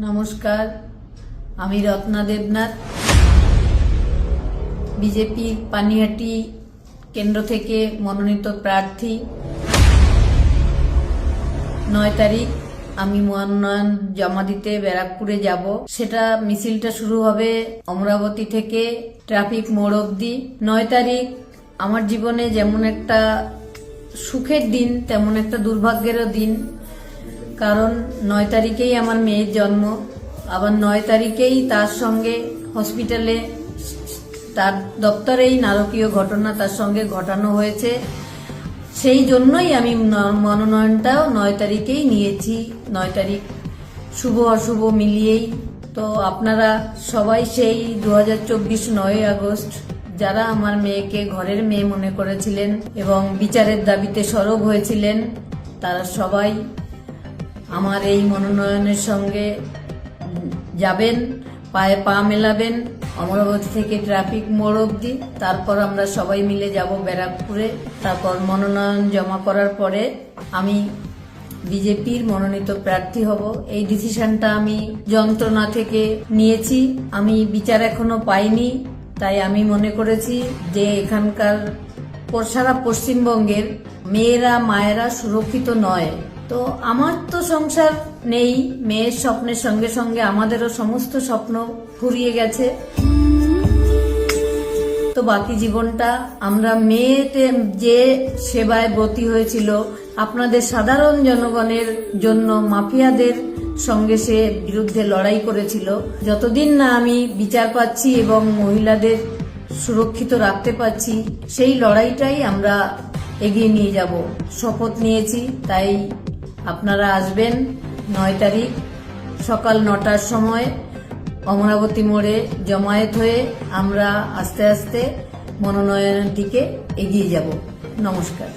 নমস্কার, আমি রত্না দেবনাথ, বিজেপির পানিহাটি কেন্দ্র থেকে মনোনীত প্রার্থী। 9 তারিখ আমি মনোনয়ন জমা দিতে ব্যারাকপুরে যাব। সেটা মিছিলটা শুরু হবে অমরাবতী থেকে ট্রাফিক মোড় অবধি। 9 তারিখ আমার জীবনে যেমন একটা সুখের দিন তেমন একটা দুর্ভাগ্যেরও দিন, কারণ 9 তারিখেই আমার মেয়ের জন্ম। আবার 9 তারিখেই তার সঙ্গে হসপিটালে তার দপ্তরেই নারকীয় ঘটনা তার সঙ্গে ঘটানো হয়েছে। সেই জন্যই আমি মনোনয়নটাও 9 তারিখেই নিয়েছি। 9 তারিখ শুভ অশুভ মিলিয়েই। তো আপনারা সবাই সেই 2024 9 আগস্ট যারা আমার মেয়েকে ঘরের মেয়ে মনে করেছিলেন এবং বিচারের দাবিতে সরব হয়েছিলেন, তারা সবাই আমার এই মনোনয়নের সঙ্গে যাবেন, পায়ে পা মেলাবেন অমরাবতী থেকে ট্রাফিক মোড় অবধি। তারপর আমরা সবাই মিলে যাব ব্যারাকপুরে। তারপর মনোনয়ন জমা করার পরে আমি বিজেপির মনোনীত প্রার্থী হব। এই ডিসিশনটা আমি যন্ত্রণা থেকে নিয়েছি। আমি বিচার এখনো পাইনি, তাই আমি মনে করেছি যে এখানকার সারা পশ্চিমবঙ্গের মেয়েরা মায়েরা সুরক্ষিত নয়। তো আমার তো সংসার নেই, মেয়ের স্বপ্নের সঙ্গে সঙ্গে আমাদেরও সমস্ত স্বপ্ন ফুরিয়ে গেছে। তো বাকি জীবনটা আমরা মেয়েতে যে সেবায় ব্রতী হয়েছিল, আপনাদের সাধারণ জনগণের জন্য মাফিয়াদের সঙ্গে সে বিরুদ্ধে লড়াই করেছিল। যতদিন না আমি বিচার পাচ্ছি এবং মহিলাদের সুরক্ষিত রাখতে পারছি, সেই লড়াইটাই আমরা এগিয়ে নিয়ে যাব শপথ নিয়েছি। তাই আপনারা আসবেন 9 তারিখ সকাল 9টার সময় অমরাবতী মোড়ে জমায়েত হয়ে আমরা আস্তে আস্তে মনোনয়নের দিকে এগিয়ে যাব। নমস্কার।